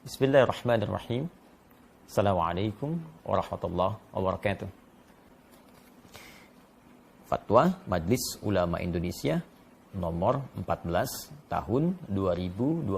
Bismillahirrahmanirrahim. Assalamualaikum warahmatullahi wabarakatuh. Fatwa Majelis Ulama Indonesia nomor 14 tahun 2020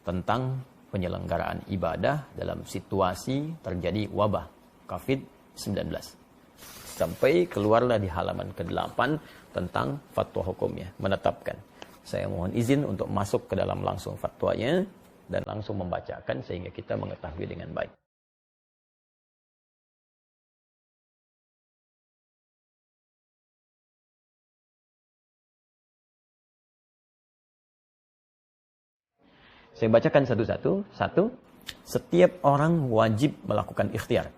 tentang penyelenggaraan ibadah dalam situasi terjadi wabah COVID-19. Sampai keluarlah di halaman ke-8 tentang fatwa hukumnya, menetapkan. Saya mohon izin untuk masuk ke dalam langsung fatwanya dan langsung membacakan sehingga kita mengetahui dengan baik. Saya bacakan satu-satu. Satu, setiap orang wajib melakukan ikhtiar,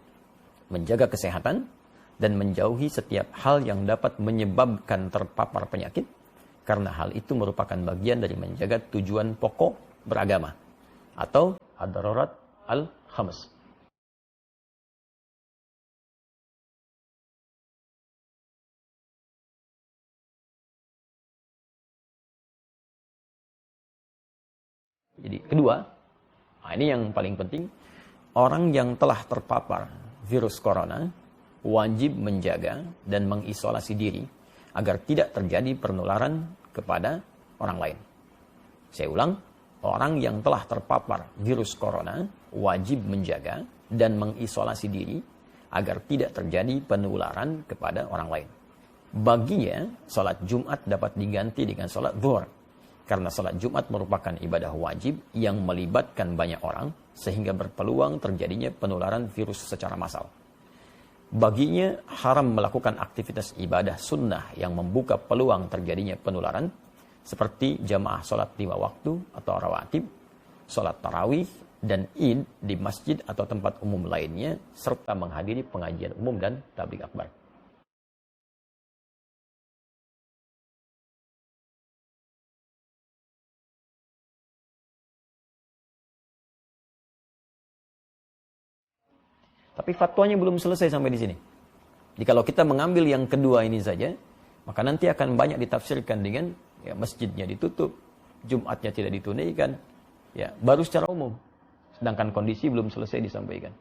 menjaga kesehatan, dan menjauhi setiap hal yang dapat menyebabkan terpapar penyakit, karena hal itu merupakan bagian dari menjaga tujuan pokok beragama, atau ad-darurat al-khams. Jadi kedua, ini yang paling penting, orang yang telah terpapar virus corona wajib menjaga dan mengisolasi diri agar tidak terjadi penularan kepada orang lain. Saya ulang, orang yang telah terpapar virus corona wajib menjaga dan mengisolasi diri agar tidak terjadi penularan kepada orang lain. Baginya, sholat Jumat dapat diganti dengan sholat zuhur, karena sholat Jumat merupakan ibadah wajib yang melibatkan banyak orang, sehingga berpeluang terjadinya penularan virus secara massal. Baginya, haram melakukan aktivitas ibadah sunnah yang membuka peluang terjadinya penularan, seperti jamaah sholat 5 waktu atau rawatib, sholat tarawih, dan id di masjid atau tempat umum lainnya, serta menghadiri pengajian umum dan tabligh akbar. Tapi fatwanya belum selesai sampai di sini. Jadi kalau kita mengambil yang kedua ini saja, maka nanti akan banyak ditafsirkan dengan masjidnya ditutup, Jumatnya tidak ditunaikan, baru secara umum. Sedangkan kondisi belum selesai disampaikan.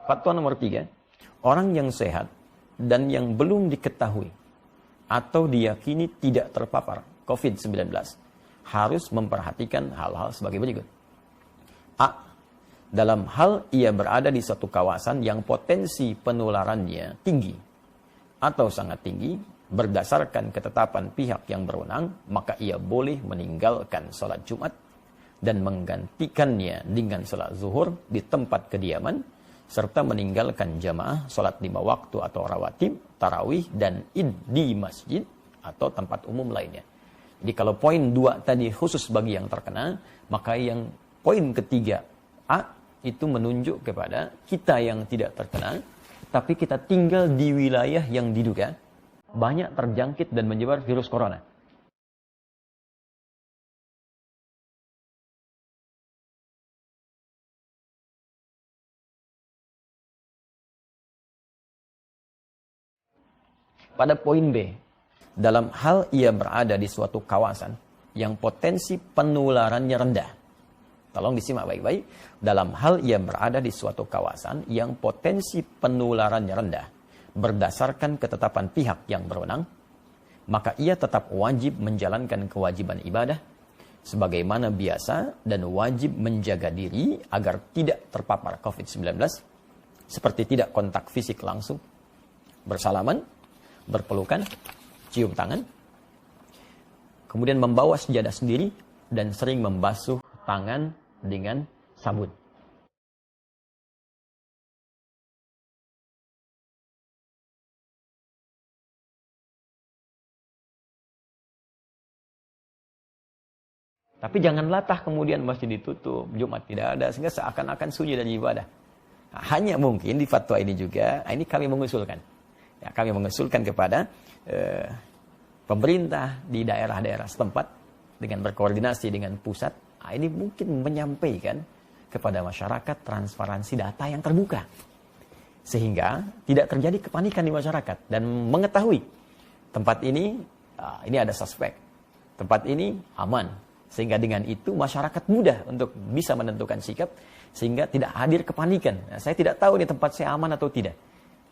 Fatwa nomor 3, orang yang sehat dan yang belum diketahui atau diyakini tidak terpapar COVID-19 harus memperhatikan hal-hal sebagai berikut. A. Dalam hal ia berada di suatu kawasan yang potensi penularannya tinggi atau sangat tinggi, berdasarkan ketetapan pihak yang berwenang, maka ia boleh meninggalkan sholat Jumat dan menggantikannya dengan sholat zuhur di tempat kediaman, serta meninggalkan jamaah sholat 5 waktu atau rawatib, tarawih, dan id di masjid atau tempat umum lainnya. Jadi kalau poin 2 tadi khusus bagi yang terkena, maka yang poin ketiga A itu menunjuk kepada kita yang tidak terkena, tapi kita tinggal di wilayah yang diduga banyak terjangkit dan menyebar virus corona. Pada poin B, dalam hal ia berada di suatu kawasan yang potensi penularannya rendah. Tolong disimak baik-baik. Dalam hal ia berada di suatu kawasan yang potensi penularannya rendah, berdasarkan ketetapan pihak yang berwenang, maka ia tetap wajib menjalankan kewajiban ibadah sebagaimana biasa dan wajib menjaga diri agar tidak terpapar COVID-19, seperti tidak kontak fisik langsung, bersalaman, berpelukan, cium tangan, kemudian membawa sejadah sendiri dan sering membasuh tangan dengan sabun. Tapi jangan latah kemudian masjid ditutup, Jumat tidak ada, sehingga seakan-akan sunyi dari ibadah. Nah, hanya mungkin di fatwa ini juga, ini kami mengusulkan. Kami mengusulkan kepada pemerintah di daerah-daerah setempat dengan berkoordinasi dengan pusat. Nah, ini mungkin menyampaikan kepada masyarakat transparansi data yang terbuka. Sehingga tidak terjadi kepanikan di masyarakat dan mengetahui tempat ini ada suspek, tempat ini aman. Sehingga dengan itu masyarakat mudah untuk bisa menentukan sikap sehingga tidak hadir kepanikan. Nah, saya tidak tahu nih tempat saya aman atau tidak.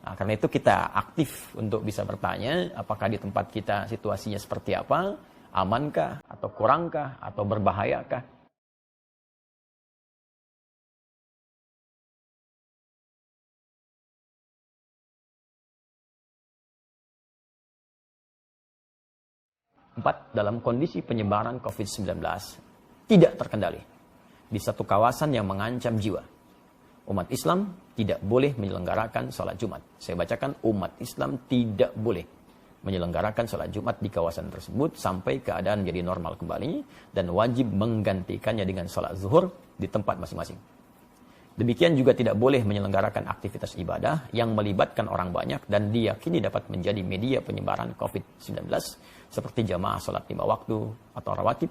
Nah, karena itu kita aktif untuk bisa bertanya apakah di tempat kita situasinya seperti apa, amankah atau kurangkah atau berbahayakah. Empat, dalam kondisi penyebaran COVID-19 tidak terkendali di satu kawasan yang mengancam jiwa, umat Islam tidak boleh menyelenggarakan sholat Jumat. Saya bacakan, umat Islam tidak boleh menyelenggarakan sholat Jumat di kawasan tersebut sampai keadaan jadi normal kembali dan wajib menggantikannya dengan sholat zuhur di tempat masing-masing. Demikian juga tidak boleh menyelenggarakan aktivitas ibadah yang melibatkan orang banyak dan diyakini dapat menjadi media penyebaran COVID-19 seperti jamaah sholat 5 waktu atau rawatib,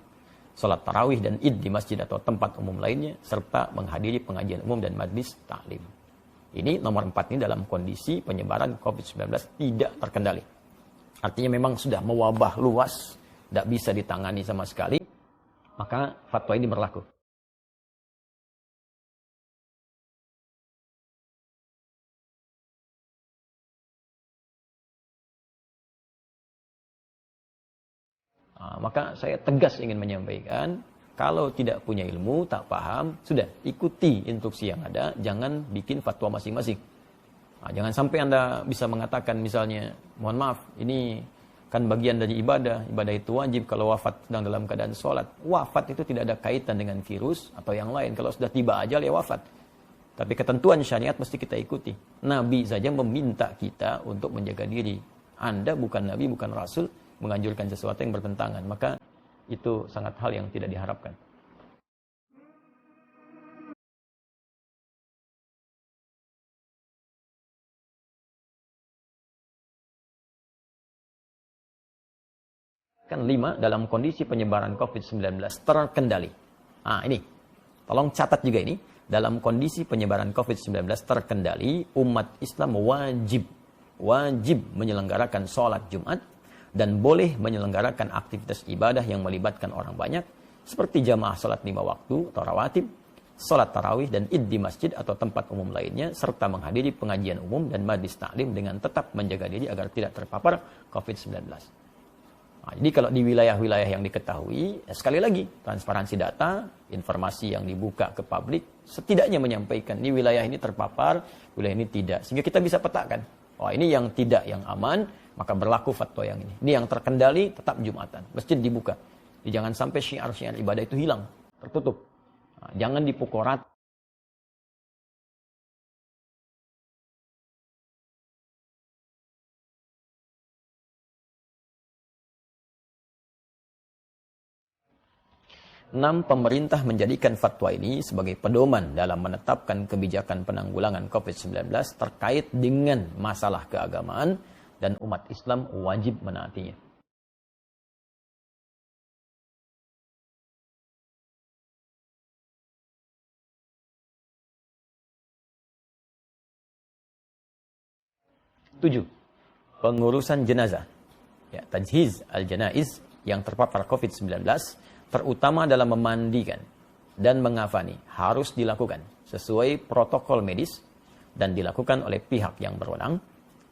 sholat tarawih dan id di masjid atau tempat umum lainnya, serta menghadiri pengajian umum dan majlis taklim. Ini nomor 4 ini dalam kondisi penyebaran COVID-19 tidak terkendali. Artinya memang sudah mewabah luas, tidak bisa ditangani sama sekali, maka fatwa ini berlaku. Maka saya tegas ingin menyampaikan, kalau tidak punya ilmu, tak paham, sudah ikuti instruksi yang ada, jangan bikin fatwa masing-masing. Jangan sampai Anda bisa mengatakan misalnya, mohon maaf, ini kan bagian dari ibadah itu wajib kalau wafat sedang dalam keadaan sholat. Wafat itu tidak ada kaitan dengan virus atau yang lain, kalau sudah tiba ajal ya wafat. Tapi ketentuan syariat mesti kita ikuti. Nabi saja meminta kita untuk menjaga diri. Anda bukan Nabi, bukan Rasul, menganjurkan sesuatu yang bertentangan, maka itu sangat hal yang tidak diharapkan. Kan 5, dalam kondisi penyebaran COVID-19 terkendali. Ini, tolong catat juga ini, dalam kondisi penyebaran COVID-19 terkendali, umat Islam wajib menyelenggarakan sholat Jumat dan boleh menyelenggarakan aktivitas ibadah yang melibatkan orang banyak seperti jamaah salat 5 waktu atau rawatib, salat tarawih dan id di masjid atau tempat umum lainnya, serta menghadiri pengajian umum dan majlis taklim dengan tetap menjaga diri agar tidak terpapar COVID-19. Jadi kalau di wilayah-wilayah yang diketahui, sekali lagi transparansi data, informasi yang dibuka ke publik setidaknya menyampaikan ini wilayah ini terpapar, wilayah ini tidak, sehingga kita bisa petakan. Ini yang tidak, yang aman, maka berlaku fatwa yang ini. Ini yang terkendali, tetap Jumatan. Masjid dibuka. Jadi jangan sampai syiar-syiar ibadah itu hilang, tertutup. Jangan dipukul rata. Enam, pemerintah menjadikan fatwa ini sebagai pedoman dalam menetapkan kebijakan penanggulangan COVID-19 terkait dengan masalah keagamaan dan umat Islam wajib menaatinya. Tujuh, pengurusan jenazah. Tajhiz al-janaiz yang terpapar COVID-19 terutama dalam memandikan dan mengafani harus dilakukan sesuai protokol medis dan dilakukan oleh pihak yang berwenang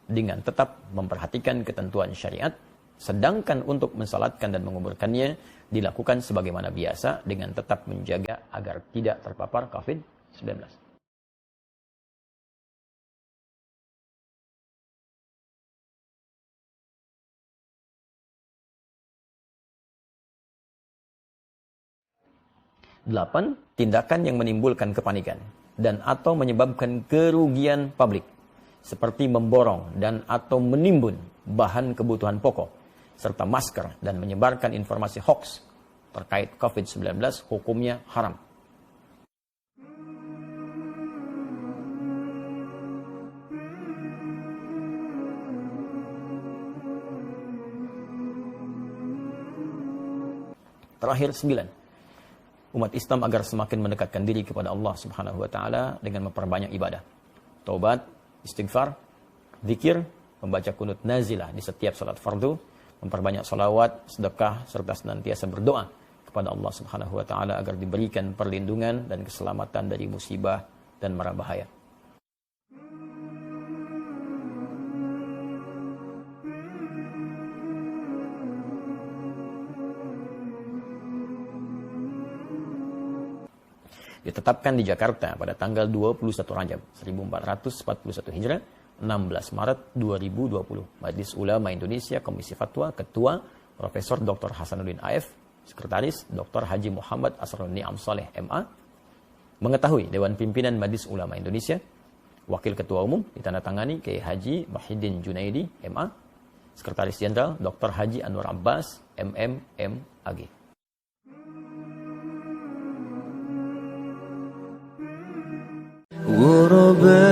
dengan tetap memperhatikan ketentuan syariat, sedangkan untuk mensalatkan dan menguburkannya dilakukan sebagaimana biasa dengan tetap menjaga agar tidak terpapar COVID-19. Delapan, tindakan yang menimbulkan kepanikan dan atau menyebabkan kerugian publik seperti memborong dan atau menimbun bahan kebutuhan pokok serta masker dan menyebarkan informasi hoax terkait COVID-19 hukumnya haram. Terakhir 9. Umat Islam agar semakin mendekatkan diri kepada Allah Subhanahu wa taala dengan memperbanyak ibadah, taubat, istighfar, zikir, membaca kunut nazilah di setiap salat fardu, memperbanyak salawat, sedekah, serta senantiasa berdoa kepada Allah Subhanahu wa taala agar diberikan perlindungan dan keselamatan dari musibah dan mara bahaya. Ditetapkan di Jakarta pada tanggal 21 Rajab 1441 Hijrah, 16 Maret 2020. Majelis Ulama Indonesia Komisi Fatwa, Ketua Profesor Dr. Hasanuddin AF, Sekretaris Dr. Haji Muhammad Asrul Ni'am Saleh MA. Mengetahui Dewan Pimpinan Majelis Ulama Indonesia, Wakil Ketua Umum ditandatangani Kiai Haji Muhyiddin Junaidi MA, Sekretaris Jenderal Dr. Haji Anwar Abbas MM AG. غرباء